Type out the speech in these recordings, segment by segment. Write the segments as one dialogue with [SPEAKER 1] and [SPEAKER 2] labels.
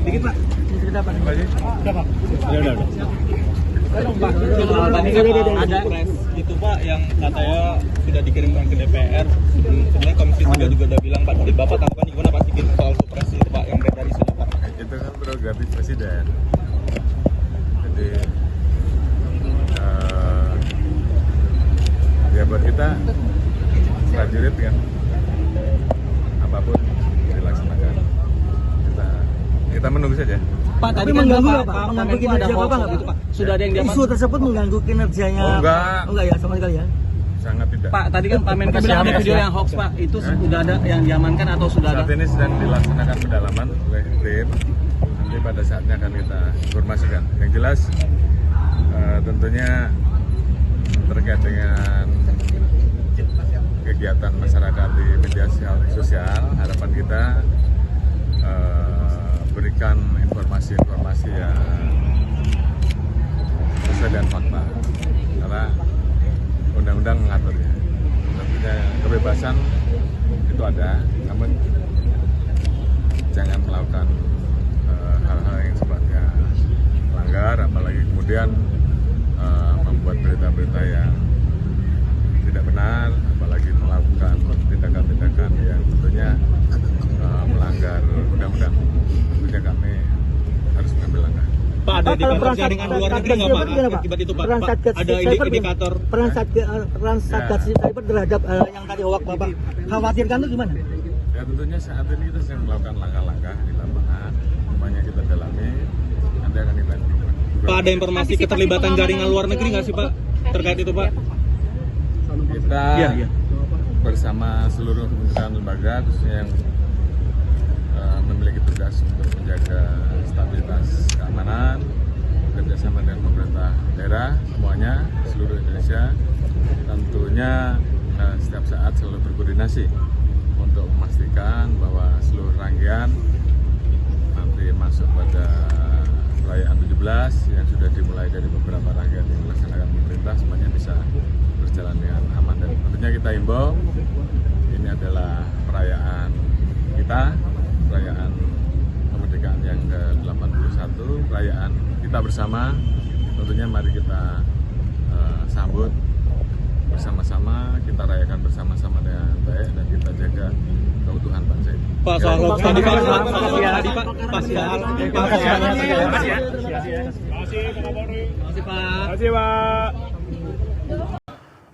[SPEAKER 1] Dikit Pak. Cerita Pak. Udah Pak. Udah. Pak, ada press itu Pak yang katanya sudah dikirimkan ke DPR. Sebenarnya Komisi 3 juga udah bilang Pak, jadi Bapak tanggapan gimana Pak soal supresi itu Pak yang beredar di sini Pak?
[SPEAKER 2] Itu kan prerogatif Presiden. Jadi ya buat kita prajurit kan apapun dilaksanakan. Kita menunggu saja.
[SPEAKER 1] Pak, tadi kan mengganggu ya Pak? Mengganggu kinerja Bapak nggak Pak? Sudah ada yang diamankan? Isu tersebut mengganggu kinerjanya?
[SPEAKER 2] Oh enggak
[SPEAKER 1] Ya sama sekali ya?
[SPEAKER 2] Sangat tidak.
[SPEAKER 1] Pak, tadi kan Pak Menko bilang ada video yang hoax Pak, itu sudah ada yang diamankan atau sudah ada?
[SPEAKER 2] Saat ini sedang dilaksanakan pendalaman oleh tim. Nanti pada saatnya akan kita informasikan. Yang jelas tentunya terkait dengan kegiatan masyarakat di media sosial, harapan kita berikan informasi-informasi yang sesuai dengan fakta, karena undang-undang mengaturnya. Tentunya kebebasan itu ada, namun jangan melakukan hal-hal yang sifatnya melanggar, apalagi kemudian membuat berita-berita yang tidak benar, apalagi melakukan tindakan-tindakan yang tentunya melanggar undang-undang. Tentunya kami harus mengambil langkah.
[SPEAKER 1] Pak, ada indikator jaringan luar negeri nggak Pak? Akibat itu Pak, ada indikator peran Satgas Cyber terhadap yang tadi hoax Bapak khawatirkan itu gimana?
[SPEAKER 2] Ya tentunya saat ini kita sedang melakukan langkah-langkah di lapangan, semuanya kita dalami, nanti akan kita.
[SPEAKER 1] Pak, ada informasi keterlibatan jaringan luar negeri nggak sih Pak terkait itu Pak?
[SPEAKER 2] Kita bersama seluruh kementerian lembaga, khususnya yang memiliki tugas untuk menjaga stabilitas keamanan, kerjasama dengan pemerintah daerah, semuanya seluruh Indonesia, tentunya setiap saat selalu berkoordinasi untuk memastikan bahwa seluruh rangkaian nanti masuk pada perayaan 17 yang sudah dimulai dari beberapa rangkaian yang dilaksanakan pemerintah, semuanya bisa berjalan dengan aman. Dan tentunya kita himbau, ini adalah perayaan kita, perayaan kemerdekaan yang ke-81, perayaan kita bersama. Tentunya mari kita sambut bersama-sama, kita rayakan bersama-sama dengan baik, dan kita jaga keutuhan bangsa ini.
[SPEAKER 1] Pak, soal hoax tadi Pak,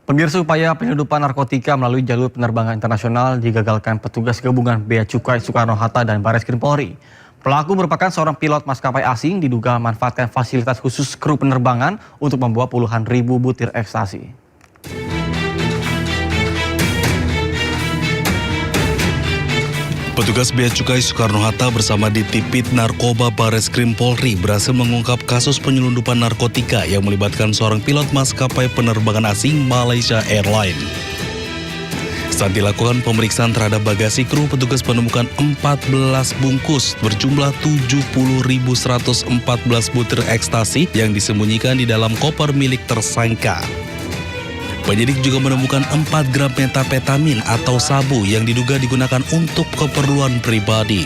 [SPEAKER 3] Pemirsa, upaya penyelundupan narkotika melalui jalur penerbangan internasional digagalkan petugas gabungan Bea Cukai Soekarno-Hatta dan Barreskrim Polri. Pelaku merupakan seorang pilot maskapai asing, diduga memanfaatkan fasilitas khusus kru penerbangan untuk membawa puluhan ribu butir ekstasi.
[SPEAKER 4] Petugas Bea Cukai Soekarno-Hatta bersama Ditipit Narkoba Barreskrim Polri berhasil mengungkap kasus penyelundupan narkotika yang melibatkan seorang pilot maskapai penerbangan asing Malaysia Airlines. Saat dilakukan pemeriksaan terhadap bagasi kru, petugas menemukan 14 bungkus berjumlah 70.114 butir ekstasi yang disembunyikan di dalam koper milik tersangka. Penyidik juga menemukan 4 gram metapetamin atau sabu yang diduga digunakan untuk keperluan pribadi.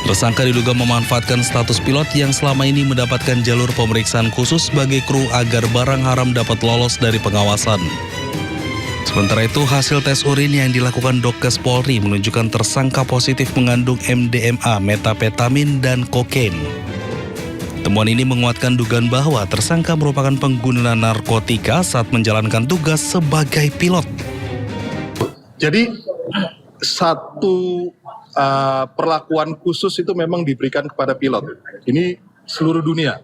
[SPEAKER 4] Tersangka diduga memanfaatkan status pilot yang selama ini mendapatkan jalur pemeriksaan khusus sebagai kru agar barang haram dapat lolos dari pengawasan. Sementara itu, hasil tes urin yang dilakukan Dokes Polri menunjukkan tersangka positif mengandung MDMA, metapetamin, dan kokain. Temuan ini menguatkan dugaan bahwa tersangka merupakan pengguna narkotika saat menjalankan tugas sebagai pilot.
[SPEAKER 5] Jadi satu perlakuan khusus itu memang diberikan kepada pilot. Ini seluruh dunia.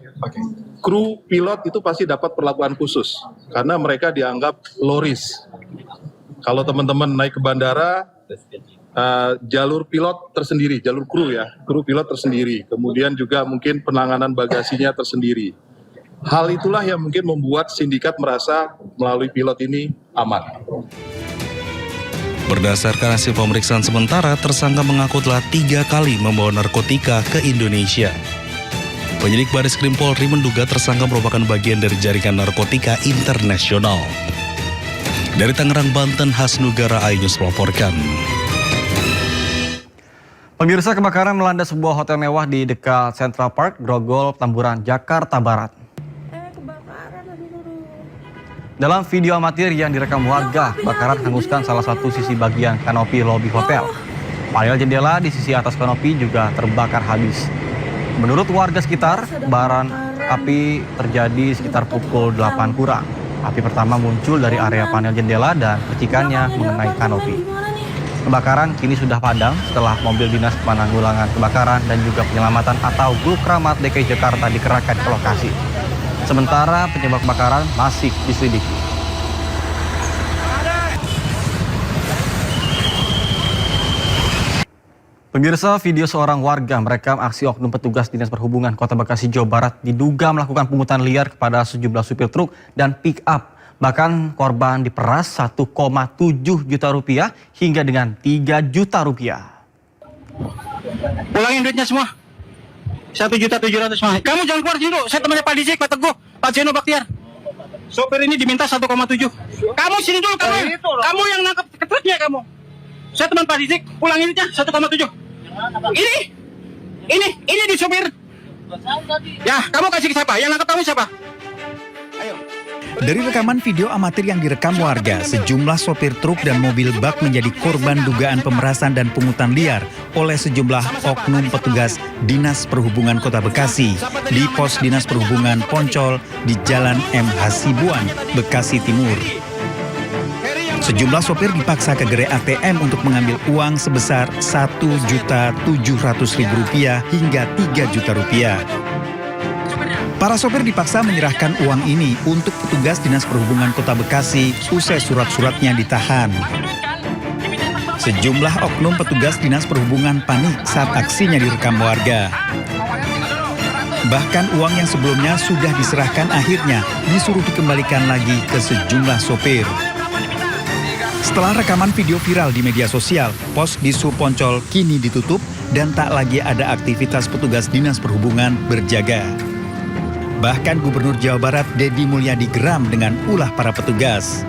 [SPEAKER 5] Kru pilot itu pasti dapat perlakuan khusus karena mereka dianggap low risk. Kalau teman-teman naik ke bandara, jalur pilot tersendiri, jalur kru ya, kru pilot tersendiri. Kemudian juga mungkin penanganan bagasinya tersendiri. Hal itulah yang mungkin membuat sindikat merasa melalui pilot ini aman.
[SPEAKER 4] Berdasarkan hasil pemeriksaan sementara, tersangka mengaku telah 3 kali membawa narkotika ke Indonesia. Penyidik Barreskrim Polri menduga tersangka merupakan bagian dari jaringan narkotika internasional. Dari Tangerang, Banten, Hasnugara Ainus melaporkan.
[SPEAKER 3] Pemirsa, kebakaran melanda sebuah hotel mewah di dekat Central Park, Grogol, Petamburan, Jakarta Barat. Dalam video amatir yang direkam warga, kebakaran hanguskan salah satu sisi bagian kanopi lobi hotel. Panel jendela di sisi atas kanopi juga terbakar habis. Menurut warga sekitar, kobaran api terjadi sekitar pukul 8 kurang. Api pertama muncul dari area panel jendela dan percikannya mengenai kanopi. Kebakaran kini sudah padam setelah mobil dinas penanggulangan kebakaran dan juga penyelamatan atau Gulkramat DKI Jakarta dikerahkan ke lokasi. Sementara penyebab kebakaran masih diselidiki. Pemirsa, video seorang warga merekam aksi oknum petugas Dinas Perhubungan Kota Bekasi, Jawa Barat diduga melakukan pungutan liar kepada sejumlah supir truk dan pick up. Bahkan korban diperas 1,7 juta rupiah hingga dengan 3 juta rupiah.
[SPEAKER 6] Pulangin duitnya semua. 1.700.000 semua. Kamu jangan keluar sini dulu. Saya temannya Pak Dizik, Pak Teguh, Pak Zeno Baktiar. Sopir ini diminta 1,7. Kamu sini dulu, kamu yang nangkep truknya kamu. Saya teman Pak Dizik, pulangin duitnya 1,7. Ini di sopir. Ya, kamu kasih ke siapa? Yang nangkep kamu siapa? Ayo.
[SPEAKER 7] Dari rekaman video amatir yang direkam warga, sejumlah sopir truk dan mobil bak menjadi korban dugaan pemerasan dan pungutan liar oleh sejumlah oknum petugas Dinas Perhubungan Kota Bekasi di pos Dinas Perhubungan Poncol di Jalan M. Hasibuan, Bekasi Timur. Sejumlah sopir dipaksa ke gerai ATM untuk mengambil uang sebesar Rp1.700.000 hingga Rp3 juta. Para sopir dipaksa menyerahkan uang ini untuk petugas Dinas Perhubungan Kota Bekasi usai surat-suratnya ditahan. Sejumlah oknum petugas Dinas Perhubungan panik saat aksinya direkam warga. Bahkan uang yang sebelumnya sudah diserahkan akhirnya disuruh dikembalikan lagi ke sejumlah sopir. Setelah rekaman video viral di media sosial, pos Dishub Poncol kini ditutup dan tak lagi ada aktivitas petugas Dinas Perhubungan berjaga. Bahkan Gubernur Jawa Barat Deddy Mulyadi geram dengan ulah para petugas.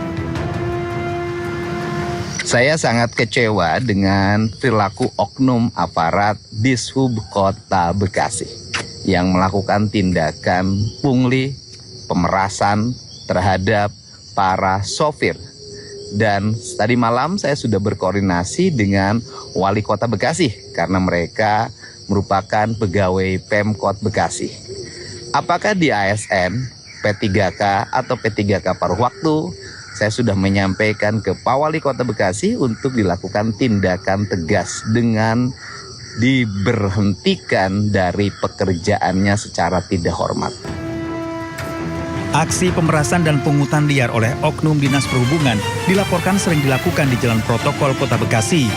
[SPEAKER 8] Saya sangat kecewa dengan perilaku oknum aparat Dishub Kota Bekasi yang melakukan tindakan pungli, pemerasan terhadap para sopir. Dan tadi malam saya sudah berkoordinasi dengan Wali Kota Bekasi karena mereka merupakan pegawai Pemkot Bekasi. Apakah di ASN, P3K atau P3K paruh waktu, saya sudah menyampaikan ke Pak Wali Kota Bekasi untuk dilakukan tindakan tegas dengan diberhentikan dari pekerjaannya secara tidak hormat.
[SPEAKER 7] Aksi pemerasan dan pungutan liar oleh oknum Dinas Perhubungan dilaporkan sering dilakukan di Jalan Protokol Kota Bekasi.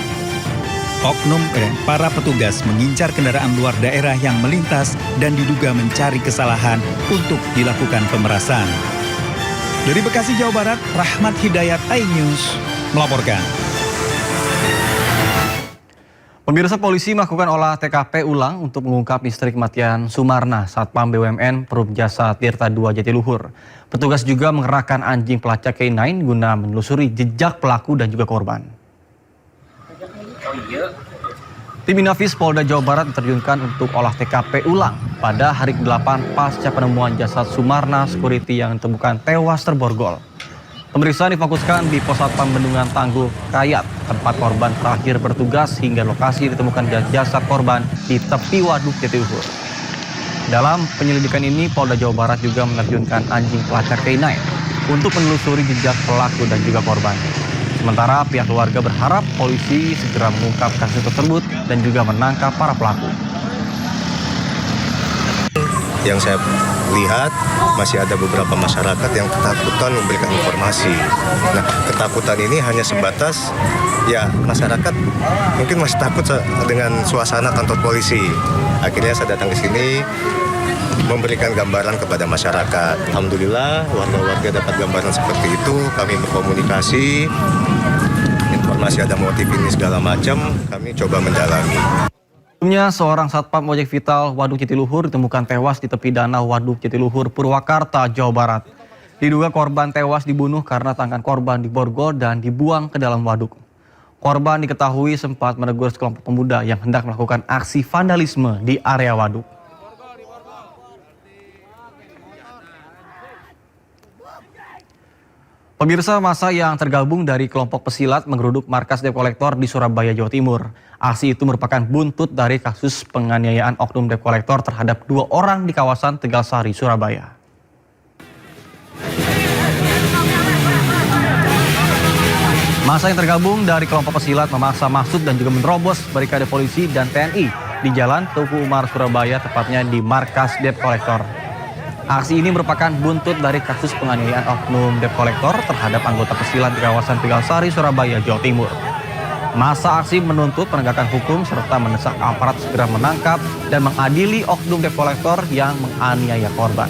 [SPEAKER 7] Oknum dan para petugas mengincar kendaraan luar daerah yang melintas dan diduga mencari kesalahan untuk dilakukan pemerasan. Dari Bekasi, Jawa Barat, Rahmat Hidayat, iNews melaporkan.
[SPEAKER 3] Pemirsa, polisi melakukan olah TKP ulang untuk mengungkap misteri kematian Sumarna, Satpam BUMN Perum Jasa Tirta II Jatiluhur. Petugas juga mengerahkan anjing pelacak K9 guna menelusuri jejak pelaku dan juga korban. Tim Inafis Polda Jawa Barat diterjunkan untuk olah TKP ulang pada hari ke-8 pasca penemuan jasad Sumarna Security yang ditemukan tewas terborgol. Pemeriksaan difokuskan di Pos Satpam Bendungan Tangguh Kayat, tempat korban terakhir bertugas hingga lokasi ditemukan jasad korban di tepi waduk Jatiluhur. Dalam penyelidikan ini, Polda Jawa Barat juga menerjunkan anjing pelacak K9 untuk menelusuri jejak pelaku dan juga korban. Sementara pihak keluarga berharap polisi segera mengungkap kasus tersebut dan juga menangkap para pelaku.
[SPEAKER 9] Yang saya lihat masih ada beberapa masyarakat yang ketakutan memberikan informasi. Nah, ketakutan ini hanya sebatas ya masyarakat mungkin masih takut dengan suasana kantor polisi. Akhirnya saya datang ke sini memberikan gambaran kepada masyarakat. Alhamdulillah warga-warga dapat gambaran seperti itu. Kami berkomunikasi, informasi ada motif ini segala macam, kami coba mendalami.
[SPEAKER 3] Sebelumnya, seorang satpam ojek vital Waduk Jatiluhur ditemukan tewas di tepi danau Waduk Jatiluhur, Purwakarta, Jawa Barat. Diduga korban tewas dibunuh karena tangan korban diborgol dan dibuang ke dalam waduk. Korban diketahui sempat menegur sekelompok pemuda yang hendak melakukan aksi vandalisme di area waduk. Pemirsa, massa yang tergabung dari kelompok pesilat menggeruduk markas debt collector di Surabaya, Jawa Timur. Aksi itu merupakan buntut dari kasus penganiayaan oknum debt collector terhadap 2 orang di kawasan Tegalsari, Surabaya. Massa yang tergabung dari kelompok pesilat memaksa masuk dan juga menerobos barikade polisi dan TNI di Jalan Teguh Umar, Surabaya, tepatnya di markas debt collector. Aksi ini merupakan buntut dari kasus penganiayaan oknum debt collector terhadap anggota pesilat di kawasan Tegalsari, Surabaya, Jawa Timur. Massa aksi menuntut penegakan hukum serta mendesak aparat segera menangkap dan mengadili oknum debt collector yang menganiaya korban.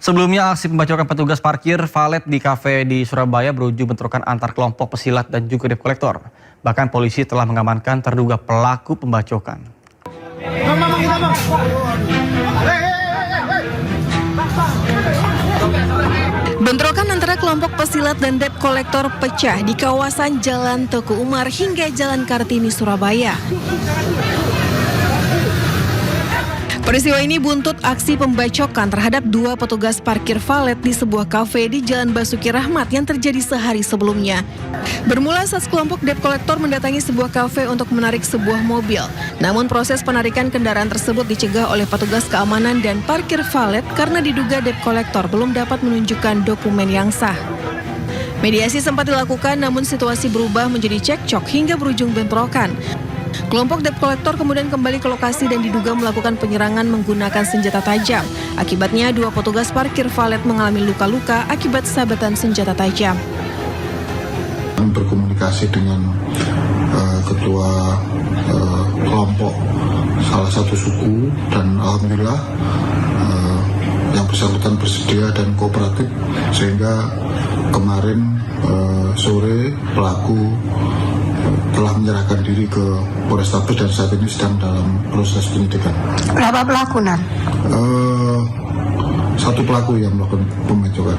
[SPEAKER 3] Sebelumnya, aksi pembacokan petugas parkir valet di kafe di Surabaya berujung bentrokan antar kelompok pesilat dan juga debt collector. Bahkan polisi telah mengamankan terduga pelaku pembacokan.
[SPEAKER 10] Bentrokan antara kelompok pesilat dan debt collector pecah di kawasan Jalan Teguh Umar hingga Jalan Kartini, Surabaya. Peristiwa ini buntut aksi pembacokan terhadap 2 petugas parkir valet di sebuah kafe di Jalan Basuki Rahmat yang terjadi sehari sebelumnya. Bermula saat kelompok debt collector mendatangi sebuah kafe untuk menarik sebuah mobil. Namun proses penarikan kendaraan tersebut dicegah oleh petugas keamanan dan parkir valet karena diduga debt collector belum dapat menunjukkan dokumen yang sah. Mediasi sempat dilakukan namun situasi berubah menjadi cekcok hingga berujung bentrokan. Kelompok debt collector kemudian kembali ke lokasi dan diduga melakukan penyerangan menggunakan senjata tajam. Akibatnya 2 petugas parkir valet mengalami luka-luka akibat sabetan senjata tajam.
[SPEAKER 11] Berkomunikasi dengan ketua kelompok salah satu suku dan alhamdulillah yang bersangkutan bersedia dan kooperatif sehingga kemarin sore pelaku telah menyerahkan diri ke Polrestabes dan saat ini sedang dalam proses penyidikan.
[SPEAKER 10] Berapa pelaku, Nan?
[SPEAKER 11] 1 pelaku yang melakukan pembacokan.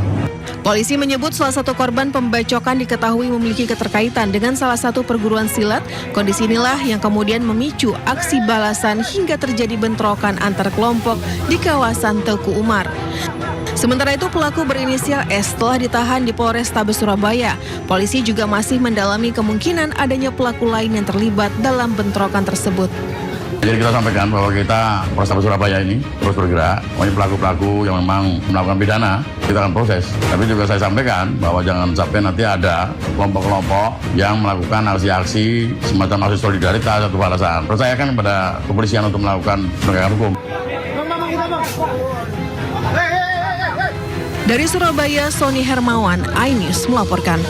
[SPEAKER 10] Polisi menyebut salah satu korban pembacokan diketahui memiliki keterkaitan dengan salah satu perguruan silat. Kondisi inilah yang kemudian memicu aksi balasan hingga terjadi bentrokan antar kelompok di kawasan Teguh Umar. Sementara itu pelaku berinisial S telah ditahan di Polrestabes Surabaya. Polisi juga masih mendalami kemungkinan adanya pelaku lain yang terlibat dalam bentrokan tersebut.
[SPEAKER 12] Jadi kita sampaikan bahwa kita Polrestabes Surabaya ini terus bergerak. Pelaku-pelaku yang memang melakukan pidana kita akan proses. Tapi juga saya sampaikan bahwa jangan sampai nanti ada kelompok-kelompok yang melakukan aksi-aksi semacam aksi solidaritas atau balasan. Percayakan kepada kepolisian untuk melakukan penegakan hukum.
[SPEAKER 10] Dari Surabaya, Sony Hermawan, iNews melaporkan.